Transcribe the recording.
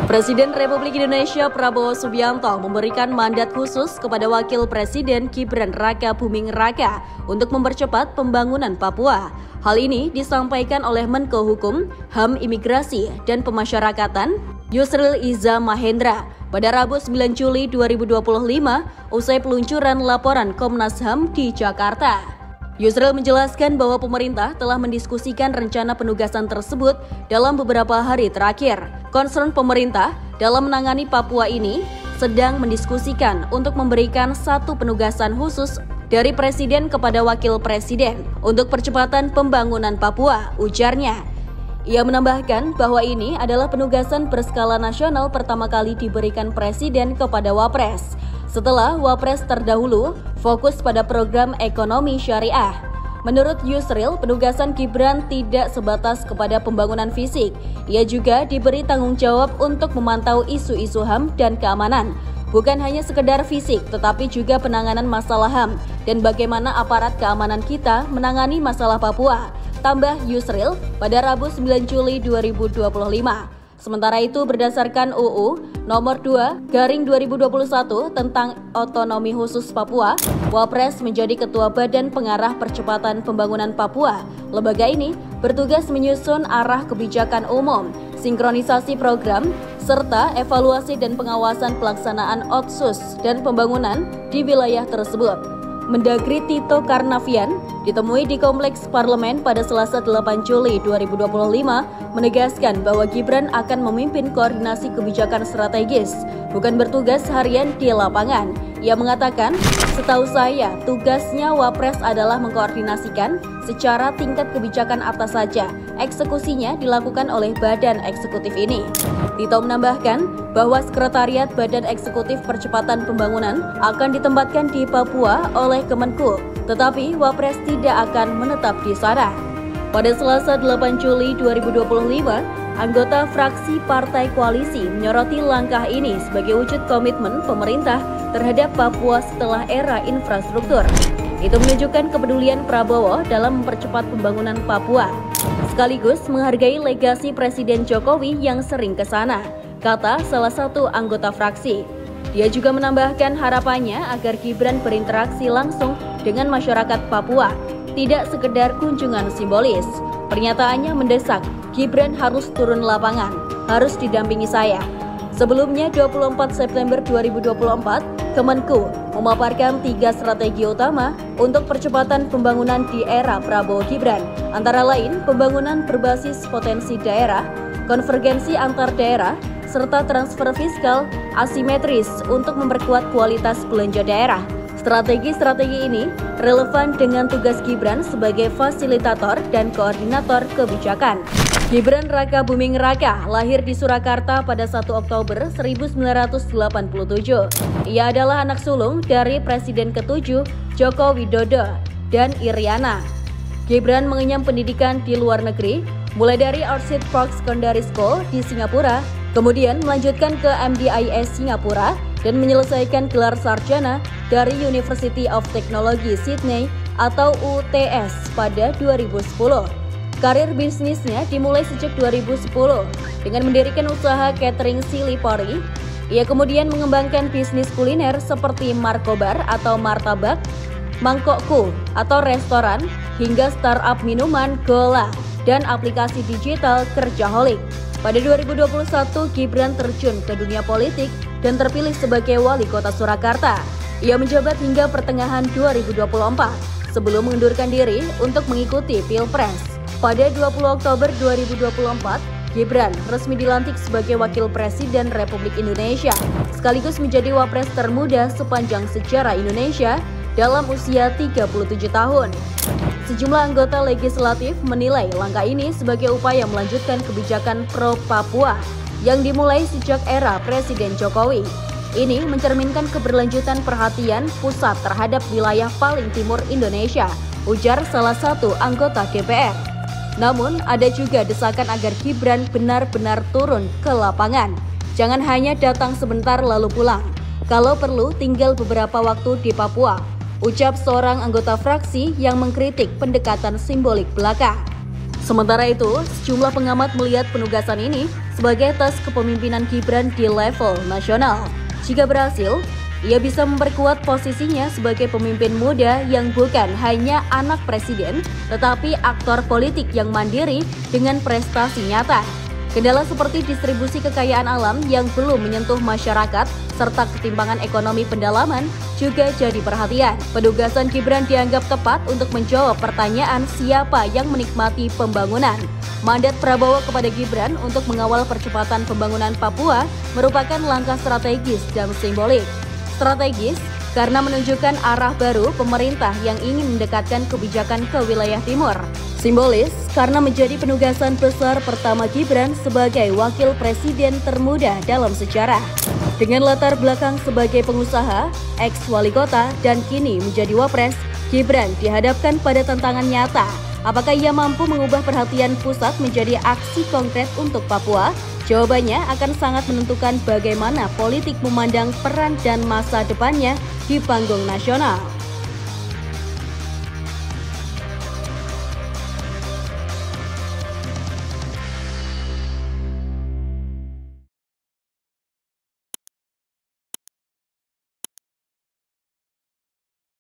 Presiden Republik Indonesia Prabowo Subianto memberikan mandat khusus kepada Wakil Presiden Gibran Raka Buming Raka untuk mempercepat pembangunan Papua. Hal ini disampaikan oleh Menko Hukum, HAM, Imigrasi, dan Pemasyarakatan, Yusril Iza Mahendra, pada Rabu 9 Juli 2025 usai peluncuran laporan Komnas HAM di Jakarta. Yusril menjelaskan bahwa pemerintah telah mendiskusikan rencana penugasan tersebut dalam beberapa hari terakhir. Concern pemerintah dalam menangani Papua ini sedang mendiskusikan untuk memberikan satu penugasan khusus dari Presiden kepada Wakil Presiden untuk percepatan pembangunan Papua, ujarnya. Ia menambahkan bahwa ini adalah penugasan berskala nasional pertama kali diberikan Presiden kepada Wapres, setelah Wapres terdahulu fokus pada program ekonomi syariah. Menurut Yusril, penugasan Gibran tidak sebatas kepada pembangunan fisik. Ia juga diberi tanggung jawab untuk memantau isu-isu HAM dan keamanan. Bukan hanya sekedar fisik, tetapi juga penanganan masalah HAM dan bagaimana aparat keamanan kita menangani masalah Papua, tambah Yusril pada Rabu 9 Juli 2025. Sementara itu, berdasarkan UU Nomor 2/2021 tentang Otonomi Khusus Papua, Wapres menjadi Ketua Badan Pengarah Percepatan Pembangunan Papua. Lembaga ini bertugas menyusun arah kebijakan umum, sinkronisasi program, serta evaluasi dan pengawasan pelaksanaan otsus dan pembangunan di wilayah tersebut. Mendagri Tito Karnavian ditemui di Kompleks Parlemen pada Selasa 8 Juli 2025 menegaskan bahwa Gibran akan memimpin koordinasi kebijakan strategis, bukan bertugas harian di lapangan. Ia mengatakan, setahu saya, tugasnya Wapres adalah mengkoordinasikan secara tingkat kebijakan atas saja. Eksekusinya dilakukan oleh badan eksekutif ini. Tito menambahkan bahwa Sekretariat Badan Eksekutif Percepatan Pembangunan akan ditempatkan di Papua oleh Kemenku, tetapi Wapres tidak akan menetap di sana. Pada Selasa 8 Juli 2025, anggota fraksi Partai Koalisi menyoroti langkah ini sebagai wujud komitmen pemerintah terhadap Papua setelah era infrastruktur. Itu menunjukkan kepedulian Prabowo dalam mempercepat pembangunan Papua, sekaligus menghargai legasi Presiden Jokowi yang sering ke sana, kata salah satu anggota fraksi. Dia juga menambahkan harapannya agar Gibran berinteraksi langsung dengan masyarakat Papua, tidak sekedar kunjungan simbolis. Pernyataannya mendesak, Gibran harus turun lapangan, harus didampingi saya. Sebelumnya 24 September 2024, Kemenku memaparkan 3 strategi utama untuk percepatan pembangunan di era Prabowo Gibran, antara lain pembangunan berbasis potensi daerah, konvergensi antar daerah, serta transfer fiskal asimetris untuk memperkuat kualitas belanja daerah. Strategi-strategi ini relevan dengan tugas Gibran sebagai fasilitator dan koordinator kebijakan. Gibran Raka Buming Raka lahir di Surakarta pada 1 Oktober 1987. Ia adalah anak sulung dari Presiden ke-7 Joko Widodo dan Iriana. Gibran mengenyam pendidikan di luar negeri, mulai dari Orchard Park Secondary School di Singapura, kemudian melanjutkan ke MDIS Singapura, dan menyelesaikan gelar sarjana dari University of Technology Sydney atau UTS pada 2010. Karir bisnisnya dimulai sejak 2010 dengan mendirikan usaha catering Chili Pari. Ia kemudian mengembangkan bisnis kuliner seperti Markobar atau martabak, Mangkokku atau restoran, hingga startup minuman Gola dan aplikasi digital Kerjaholic. Pada 2021, Gibran terjun ke dunia politik dan terpilih sebagai wali kota Surakarta. Ia menjabat hingga pertengahan 2024 sebelum mengundurkan diri untuk mengikuti Pilpres. Pada 20 Oktober 2024, Gibran resmi dilantik sebagai Wakil Presiden Republik Indonesia, sekaligus menjadi Wapres termuda sepanjang sejarah Indonesia dalam usia 37 tahun. Sejumlah anggota legislatif menilai langkah ini sebagai upaya melanjutkan kebijakan pro-Papua yang dimulai sejak era Presiden Jokowi. Ini mencerminkan keberlanjutan perhatian pusat terhadap wilayah paling timur Indonesia, ujar salah satu anggota DPR. Namun, ada juga desakan agar Gibran benar-benar turun ke lapangan. Jangan hanya datang sebentar lalu pulang. Kalau perlu, tinggal beberapa waktu di Papua, ucap seorang anggota fraksi yang mengkritik pendekatan simbolik belaka. Sementara itu, sejumlah pengamat melihat penugasan ini sebagai tes kepemimpinan Gibran di level nasional. Jika berhasil, ia bisa memperkuat posisinya sebagai pemimpin muda yang bukan hanya anak presiden, tetapi aktor politik yang mandiri dengan prestasi nyata. Kendala seperti distribusi kekayaan alam yang belum menyentuh masyarakat, serta ketimpangan ekonomi pendalaman juga jadi perhatian. Penugasan Gibran dianggap tepat untuk menjawab pertanyaan siapa yang menikmati pembangunan. Mandat Prabowo kepada Gibran untuk mengawal percepatan pembangunan Papua merupakan langkah strategis dan simbolik. Strategis karena menunjukkan arah baru pemerintah yang ingin mendekatkan kebijakan ke wilayah timur. Simbolis karena menjadi penugasan besar pertama Gibran sebagai wakil presiden termuda dalam sejarah. Dengan latar belakang sebagai pengusaha, ex-wali kota, dan kini menjadi wapres, Gibran dihadapkan pada tantangan nyata. Apakah ia mampu mengubah perhatian pusat menjadi aksi konkret untuk Papua? Jawabannya akan sangat menentukan bagaimana politik memandang peran dan masa depannya di panggung nasional.